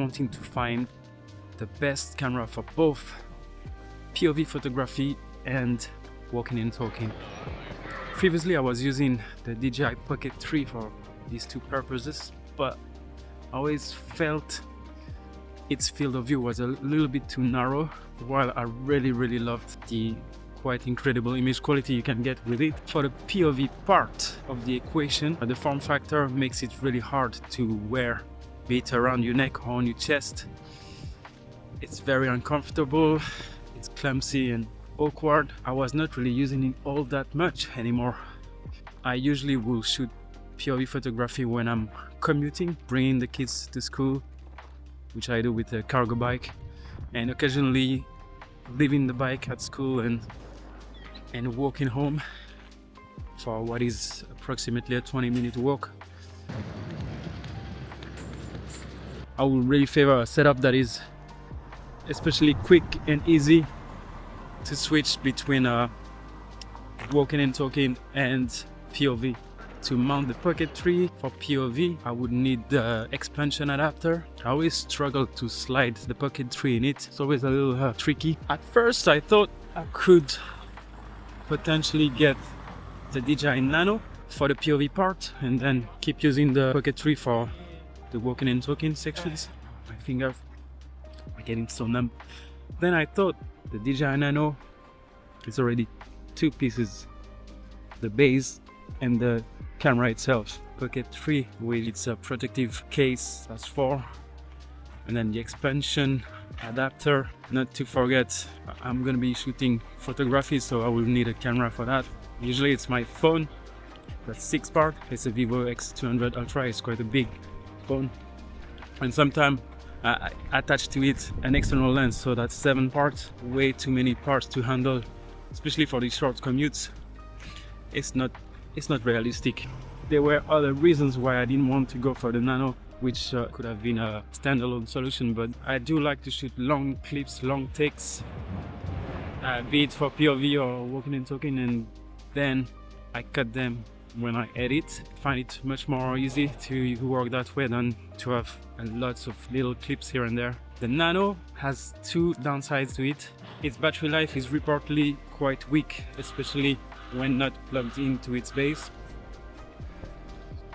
wanting to find the best camera for both POV photography and walking and talking. Previously I was using the DJI Pocket 3 for these two purposes, but I always felt its field of view was a little bit too narrow, while I really loved the quite incredible image quality you can get with it. For the POV part of the equation, the form factor makes it really hard to wear, be it around your neck or on your chest. It's very uncomfortable, it's clumsy and awkward. I was not really using it all that much anymore. I usually will shoot POV photography when I'm commuting, bringing the kids to school, which I do with a cargo bike, and occasionally leaving the bike at school and walking home for what is approximately a 20-minute walk. I would really favor a setup that is especially quick and easy to switch between walking and talking and POV. To mount the Pocket 3 for POV, I would need the expansion adapter. I always struggle to slide the Pocket 3 in it. It's always a little tricky. At first I thought I could potentially get the DJI Nano for the POV part and then keep using the Pocket 3 for the walking and talking sections. My fingers are getting so numb. Then I thought the DJI Nano is already two pieces, the base and the camera itself. Pocket 3 with its protective case, that's 4, and then the expansion adapter. Not to forget, I'm gonna be shooting photography, so I will need a camera for that. Usually it's my phone, that's 6 part. It's a Vivo X200 Ultra, it's quite a big phone, and sometimes I attach to it an external lens, so that's 7 parts. Way too many parts to handle, especially for these short commutes. It's not realistic. There were other reasons why I didn't want to go for the Nano, which could have been a standalone solution, but I do like to shoot long clips, long takes, be it for POV or walking and talking, and then I cut them when I edit. I find it much more easy to work that way than to have lots of little clips here and there. The Nano has two downsides to it. Its battery life is reportedly quite weak, especially when not plugged into its base.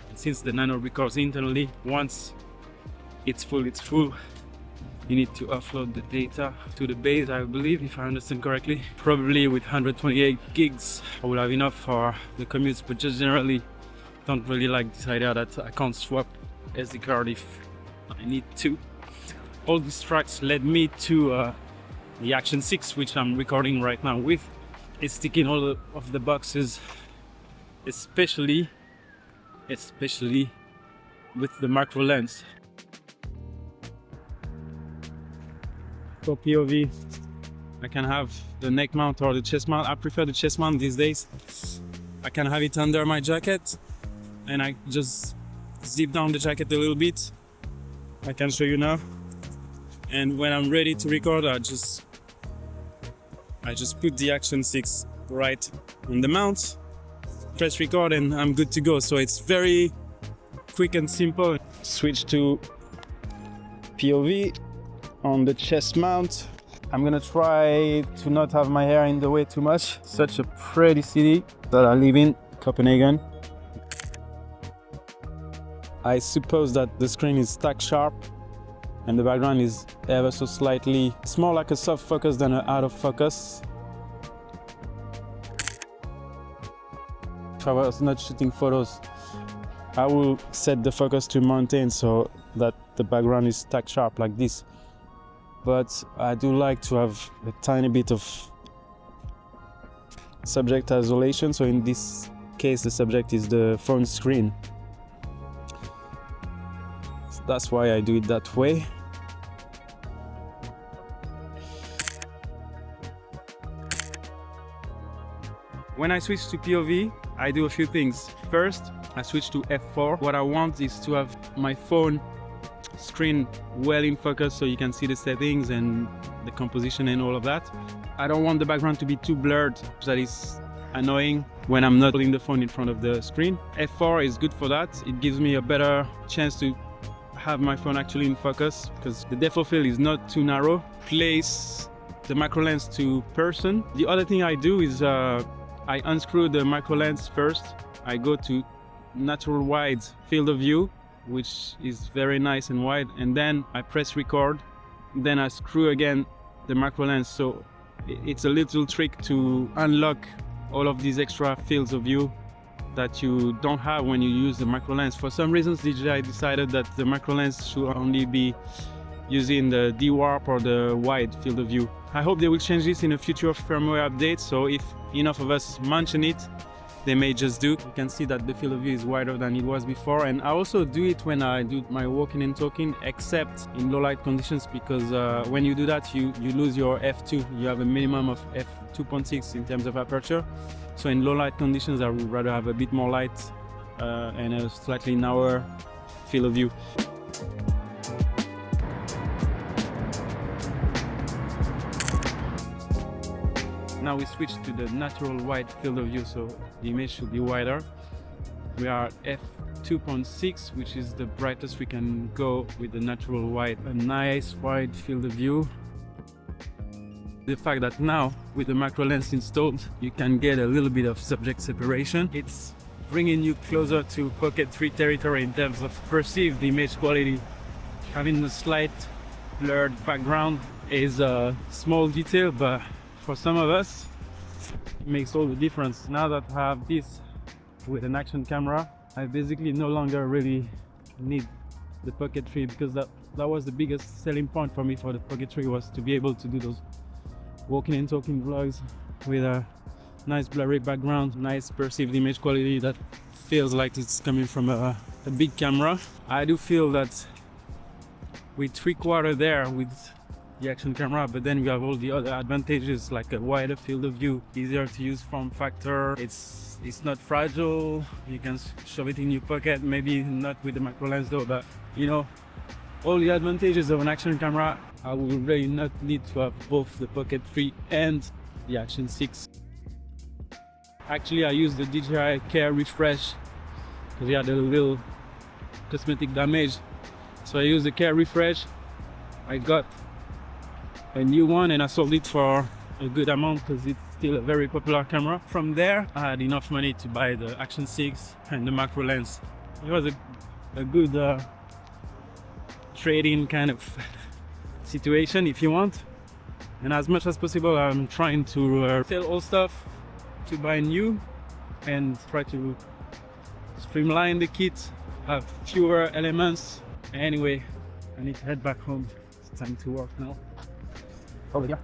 And since the Nano records internally, once it's full, it's full. You need to offload the data to the base, I believe, if I understand correctly. Probably with 128 gigs, I will have enough for the commutes, but just generally don't really like this idea that I can't swap SD card if I need to. All these tracks led me to the Action 6, which I'm recording right now with. It's ticking all of the boxes, especially with the macro lens. For POV, I can have the neck mount or the chest mount. I prefer the chest mount these days. I can have it under my jacket and I just zip down the jacket a little bit. I can show you now. And when I'm ready to record, I just put the Action 6 right on the mount, press record, and I'm good to go. So it's very quick and simple. Switch to POV on the chest mount. I'm gonna try to not have my hair in the way too much. Such a pretty city that I live in, Copenhagen. I suppose that the screen is stack sharp and the background is ever so slightly, it's more like a soft focus than an out of focus. If I was not shooting photos, I will set the focus to mountain so that the background is stack sharp like this. But I do like to have a tiny bit of subject isolation, so in this case the subject is the phone screen. So that's why I do it that way. When I switch to POV, I do a few things. First, I switch to f4. What I want is to have my phone screen well in focus so you can see the settings and the composition and all of that. I don't want the background to be too blurred. That is annoying when I'm not holding the phone in front of the screen. F4 is good for that. It gives me a better chance to have my phone actually in focus because the depth of field is not too narrow. Place the macro lens to person. The other thing I do is I unscrew the macro lens first. I go to natural wide field of view, which is very nice and wide, and then I press record. Then I screw again the macro lens. So it's a little trick to unlock all of these extra fields of view that you don't have when you use the macro lens. For some reasons, DJI decided that the macro lens should only be using the D-warp or the wide field of view. I hope they will change this in a future firmware update, so if enough of us mention it, they may just do. You can see that the field of view is wider than it was before, and I also do it when I do my walking and talking, except in low light conditions, because when you do that, you lose your f2. You have a minimum of f2.6 in terms of aperture. So in low light conditions, I would rather have a bit more light and a slightly narrower field of view. Now we switch to the natural wide field of view, so the image should be wider. We are at f2.6, which is the brightest we can go with the natural wide. A nice wide field of view. The fact that now with the macro lens installed, you can get a little bit of subject separation. It's bringing you closer to Pocket 3 territory in terms of perceived image quality. Having a slight blurred background is a small detail, but for some of us, it makes all the difference. Now that I have this with an action camera, I basically no longer really need the Pocket 3, because that was the biggest selling point for me for the Pocket 3, was to be able to do those walking and talking vlogs with a nice blurry background, nice perceived image quality that feels like it's coming from a big camera. I do feel that we 3/4 there with the action camera, but then we have all the other advantages like a wider field of view, easier to use form factor, it's not fragile, you can shove it in your pocket, maybe not with the macro lens though, but you know, all the advantages of an action camera. I will really not need to have both the Pocket 3 and the Action 6. Actually, I used the DJI Care Refresh because it had a little cosmetic damage, so I used the Care Refresh. I got a new one and I sold it for a good amount because it's still a very popular camera. From there, I had enough money to buy the Action 6 and the macro lens. It was a good trade-in kind of situation if you want. And as much as possible, I'm trying to sell old stuff to buy new and try to streamline the kit, have fewer elements. Anyway, I need to head back home. It's time to work now. Oh yeah,